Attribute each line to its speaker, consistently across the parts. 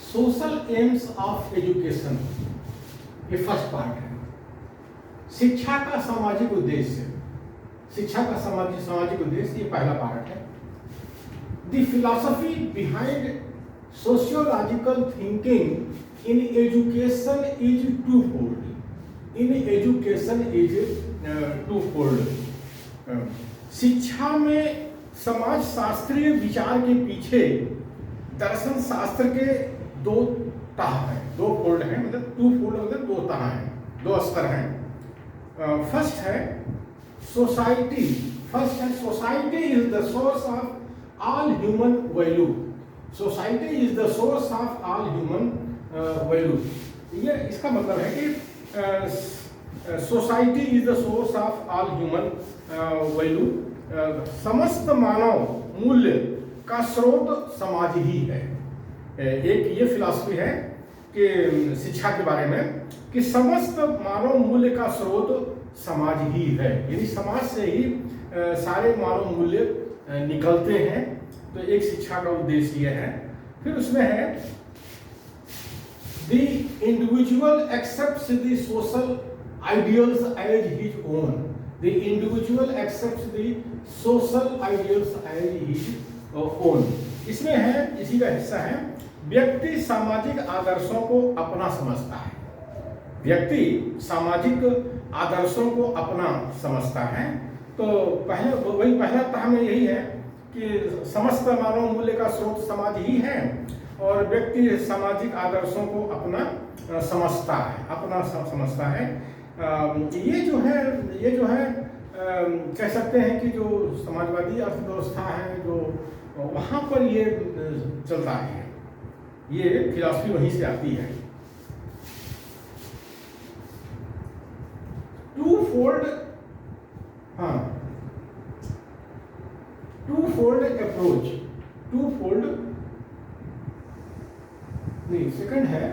Speaker 1: Social AIIMS of education, ये first part है। शिक्षा का सामाजिक उद्देश्य, शिक्षा का सामाजिक उद्देश्य, ये पहला पार्ट है। The philosophy behind sociological thinking in education is two fold. In education is two fold. शिक्षा में समाज शास्त्रीय विचार के पीछे दर्शन शास्त्र के दो तह हैं, दो फोल्ड हैं, मतलब टू फोल्ड मतलब दो तह हैं, दो स्तर हैं। फर्स्ट है सोसाइटी। फर्स्ट है society is the source of all human value. Society is the source of all human value. ये इसका मतलब है कि society is the source of all human value. समस्त मानव मूल्य का स्रोत समाज ही है। एक ये फिलॉसफी है कि शिक्षा के बारे में कि समस्त मानव मूल्य का स्रोत समाज ही है, यानी समाज से ही सारे मानव मूल्य निकलते हैं। तो एक शिक्षा का उद्देश्य यह है। फिर उसमें है the individual accepts the social ideals as his own. The individual accepts the social ideals as his own. इसमें है, इसी का हिस्सा है, व्यक्ति सामाजिक आदर्शों को अपना समझता है। व्यक्ति सामाजिक आदर्शों को अपना समझता है। तो वही पहला तह में यही है कि समस्त मानव मूल्य का स्रोत समाज ही है और व्यक्ति सामाजिक आदर्शों को अपना समझता है, अपना समझता है। ये जो है कह सकते हैं कि जो समाजवादी अर्थव्यवस्था है, जो वहाँ पर ये चलता है, ये फिलॉसफी वहीं से आती है। Two fold approach. सेकंड है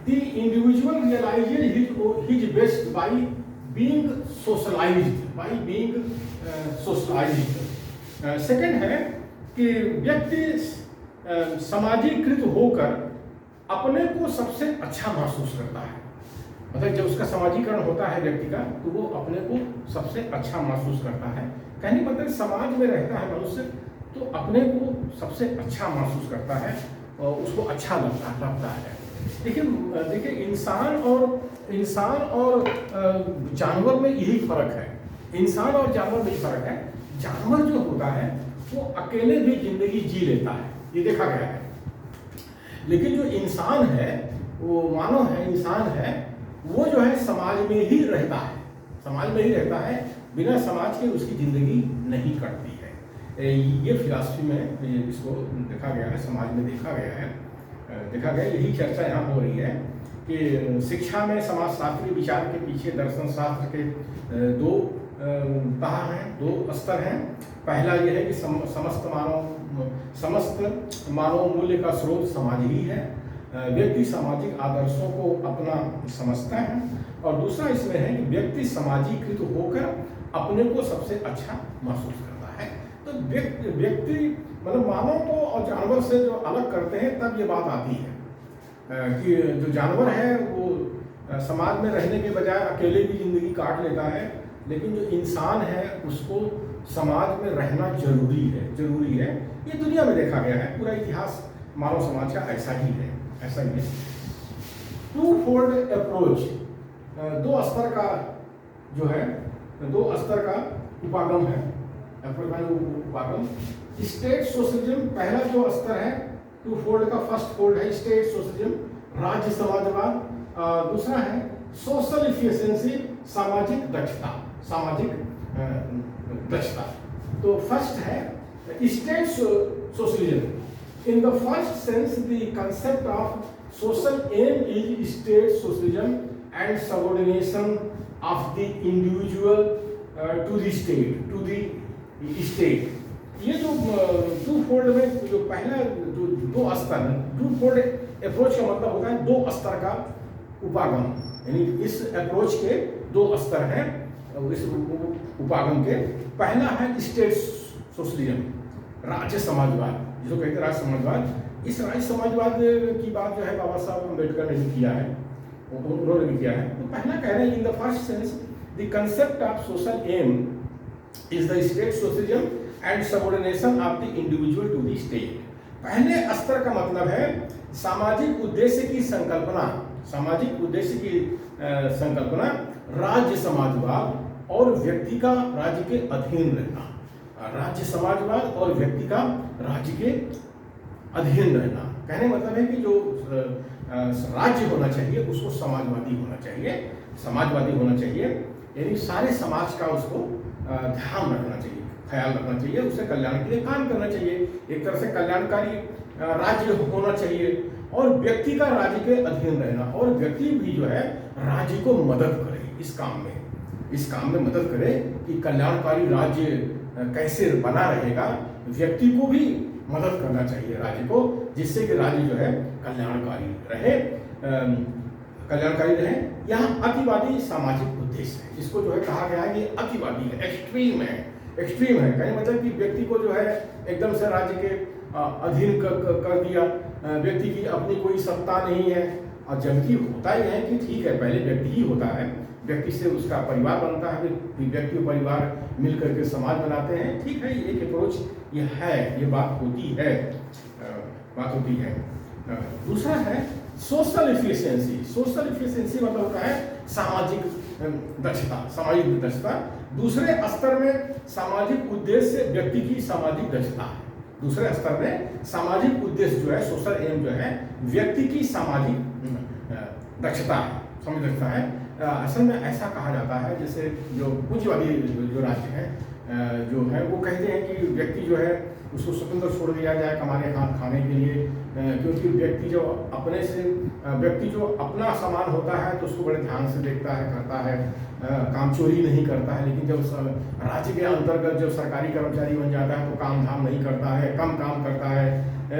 Speaker 1: the individual realises his best by being socialised. Second है कि व्यक्ति समाजीकृत होकर अपने को सबसे अच्छा महसूस करता है। मतलब जब उसका समाजीकरण होता है व्यक्ति का, तो वो अपने को सबसे अच्छा महसूस करता है। कहने मतलब समाज में रहता है मनुष्य, तो अपने को सबसे अच्छा महसूस करता है और उसको अच्छा लगता है। देखिए इंसान और जानवर में यही फर्क है। इंसान और जानवर में यही फर्क है। जानवर जो होता है वो अकेले भी जिंदगी जी लेता है, ये देखा गया है। लेकिन जो इंसान है, वो मानव है, इंसान है, वो जो है समाज में ही रहता है। समाज में ही रहता है, बिना समाज के उसकी जिंदगी नहीं कटती है। ये फिलॉसफी में इसको देखा गया है, समाज में देखा गया। यही चर्चा यहाँ हो रही है कि शिक्षा में समाजशास्त्रीय विचार के पीछे दर्शन शास्त्र के दो तह हैं, दो स्तर हैं। पहला यह है कि समस्त मानव मूल्य का स्रोत समाज ही है। व्यक्ति सामाजिक आदर्शों को अपना समझता है। और दूसरा इसमें है कि व्यक्ति समाजीकृत होकर अपने को सबसे अच्छा महसूस करता है। तो व्यक्ति मतलब मानव को और जानवर से जो अलग करते हैं, तब ये बात आती है कि जो जानवर है वो समाज में रहने के बजाय अकेले भी जिंदगी काट लेता है, लेकिन जो इंसान है उसको समाज में रहना जरूरी है। ये दुनिया में देखा गया है, पूरा इतिहास मानव समाज का ऐसा ही है। टू फोल्ड अप्रोच, दो स्तर का जो है, दो स्तर का उपागम है। उपागम स्टेट सोशलिज्म, पहला जो स्तर है टू फोल्ड का, फर्स्ट फोल्ड है स्टेट सोशलिज्म, राज्य समाजवाद। दूसरा है सोशल इफिशिएंसी, सामाजिक दक्षता। तो फर्स्ट है state socialism. In the first sense, the concept of social aim is state socialism and subordination of the individual to the state. ये जो टू फोल्ड में जो पहला जो दो स्तर, टू फोल्ड अप्रोच का मतलब होता है दो स्तर का उपागम, यानी इस अप्रोच के दो स्तर हैं। इस उपागम के पहला है स्टेट सोशलिज्म, राज्य समाजवाद, जिसको कहते हैं राज्य समाजवाद। इस राज्य समाजवाद की बात जो है बाबा साहब अम्बेडकर ने भी किया है, उन्होंने भी किया है। तो पहला कह रहे हैं in the first sense the concept of social aim is the state socialism and subordination of the individual to the state. पहले स्तर का मतलब है सामाजिक उद्देश्य की संकल्पना, सामाजिक उद्देश्य की संकल्पना राज्य समाजवाद और व्यक्ति का राज्य के अधीन रहना, राज्य समाजवाद और व्यक्ति का राज्य के अधीन रहना। कहने मतलब है कि जो राज्य होना चाहिए उसको समाजवादी होना चाहिए, समाजवादी होना चाहिए, यानी सारे समाज का उसको ध्यान रखना चाहिए, ख्याल रखना चाहिए, उससे कल्याण के लिए काम करना चाहिए। एक तरह से कल्याणकारी राज्य होना चाहिए और व्यक्ति का राज्य के अधीन रहना, और व्यक्ति भी जो है राज्य को मदद करे इस काम में मदद करे कि कल्याणकारी राज्य कैसे बना रहेगा। व्यक्ति को भी मदद करना चाहिए राज्य को, जिससे कि राज्य जो है कल्याणकारी रहे। यहाँ अतिवादी सामाजिक उद्देश्य है, इसको जो है कहा गया है ये अतिवादी है, एक्सट्रीम है। कहने मतलब कि व्यक्ति को जो है एकदम से राज्य के अधीन कर दिया, व्यक्ति की अपनी कोई सत्ता नहीं है। और जबकि होता ही है कि ठीक है, पहले व्यक्ति ही होता है, व्यक्ति से उसका परिवार बनता है, फिर व्यक्ति और परिवार मिल करके समाज बनाते हैं। ठीक है, एक अप्रोच ये है, ये बात होती है। दूसरा है सोशल इफिशियंसी। सोशल इफिशियंसी मतलब होता है सामाजिक दक्षता। दूसरे स्तर में सामाजिक उद्देश्य व्यक्ति की सामाजिक दक्षता है। दूसरे स्तर में सामाजिक उद्देश्य जो है, सोशल एम जो है, व्यक्ति की सामाजिक दक्षता है। असल में ऐसा कहा जाता है, जैसे जो पूंजीवादी जो राज्य है जो है वो कहते हैं कि व्यक्ति जो है उसको स्वतंत्र छोड़ दिया जाए कमाने खाने के लिए, क्योंकि व्यक्ति जो अपना सामान होता है तो उसको बड़े ध्यान से देखता है, करता है, काम चोरी नहीं करता है। लेकिन जब राज्य के अंतर्गत जब सरकारी कर्मचारी बन जाता है तो काम धाम नहीं करता है, कम काम करता है,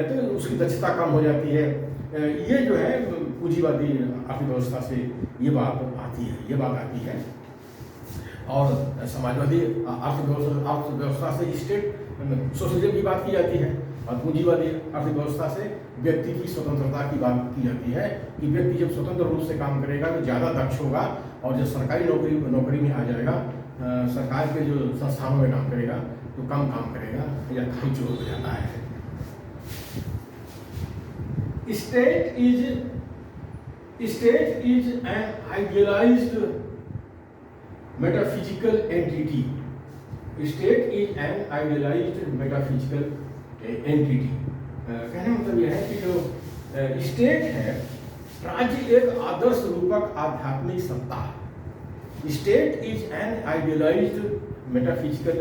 Speaker 1: तो उसकी दक्षता कम हो जाती है। ये जो है पूंजीवादी अर्थव्यवस्था से ये बात आती है। और समाजवादी अर्थव्यवस्था से स्टेट सोशलिज्म की बात की जाती है, और पूंजीवादी अर्थव्यवस्था से व्यक्ति की स्वतंत्रता की बात की जाती है कि व्यक्ति जब स्वतंत्र रूप से काम करेगा तो ज़्यादा दक्ष होगा, और जब सरकारी नौकरी में आ जाएगा, सरकार के जो संस्थानों में काम करेगा तो कम काम करेगा या काम चोर हो जाता है। State is an idealized metaphysical entity. State is an idealized metaphysical entity. कहने मतलब यह है कि जो स्टेट है, राज्य एक आदर्श रूपक आध्यात्मिक सत्ता है। State is an idealised metaphysical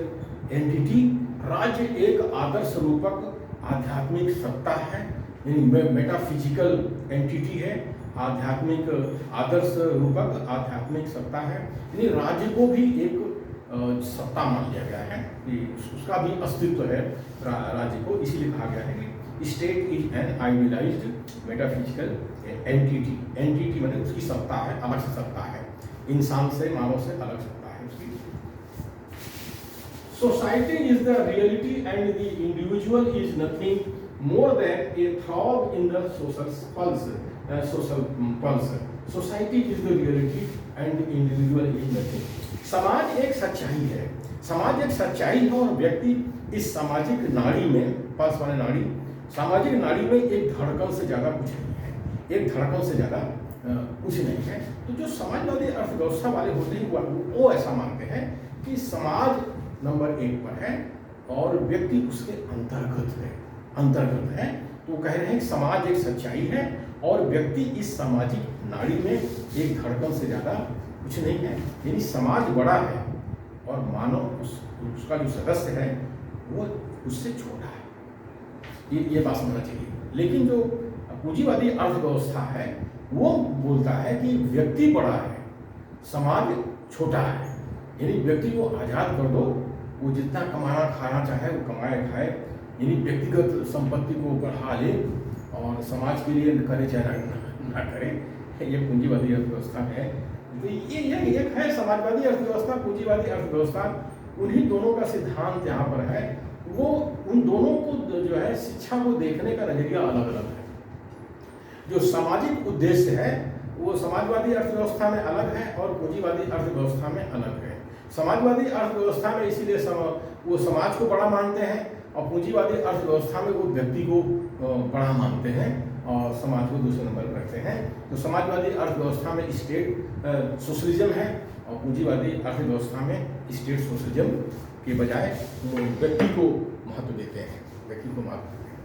Speaker 1: entity. राज्य एक आदर्श रूपक आध्यात्मिक सत्ता है, मेटाफिजिकल एंटिटी है, आध्यात्मिक आदर्श रूपक आध्यात्मिक सत्ता है। यानी राज्य को भी एक सत्ता मान लिया गया है कि उसका भी अस्तित्व है राज्य को, इसीलिए कहा गया है कि state is an idealised metaphysical entity. Entity माने उसकी सत्ता है, अलग से सत्ता है, इंसान से, मानव से अलग सत्ता है उसकी। Society is the reality and the individual is nothing more than a throb in the social pulse. Society is the reality and the individual is nothing. समाज एक सच्चाई है, समाज एक सच्चाई है, और व्यक्ति इस सामाजिक नाड़ी में, पल्स वाले नाड़ी, सामाजिक नाड़ी में एक धड़कन से ज़्यादा कुछ नहीं है, एक धड़कन से ज़्यादा कुछ नहीं है। तो जो समाजवादी अर्थव्यवस्था वाले होते हैं वो ऐसा मानते हैं कि समाज नंबर 1 पर है और व्यक्ति उसके अंतर्गत है। तो कह रहे हैं कि समाज एक सच्चाई है और व्यक्ति इस सामाजिक नाड़ी में एक धड़कन से ज़्यादा कुछ नहीं है। यानी समाज बड़ा है और मानव उसका जो सदस्य है वो उससे छोटा है, ये बात समझना चाहिए। लेकिन जो पूंजीवादी अर्थव्यवस्था है वो बोलता है कि व्यक्ति बड़ा है, समाज छोटा है। यानी व्यक्ति को आज़ाद कर दो, वो जितना कमाना खाना चाहे वो कमाए खाए, यानी व्यक्तिगत संपत्ति को बढ़ा ले और समाज के लिए करे चाहे ना करे। ये पूंजीवादी अर्थव्यवस्था है। तो ये एक है समाजवादी अर्थव्यवस्था, पूंजीवादी अर्थव्यवस्था। उन्हीं दोनों का सिद्धांत यहाँ पर है वो उन दोनों को जो है शिक्षा को देखने का नजरिया अलग अलग है। जो सामाजिक उद्देश्य है वो समाजवादी अर्थव्यवस्था में अलग है और पूंजीवादी अर्थव्यवस्था में अलग है। समाजवादी अर्थव्यवस्था में इसीलिए वो समाज को बड़ा मानते हैं और पूंजीवादी अर्थव्यवस्था में वो व्यक्ति को बड़ा मानते हैं और समाज को दूसरे नंबर पर रखते हैं। तो समाजवादी अर्थव्यवस्था में स्टेट सोशलिज्म है और पूंजीवादी अर्थव्यवस्था में स्टेट सोशलिज्म के बजाय वो व्यक्ति को महत्व देते हैं, व्यक्ति को महत्व देते हैं।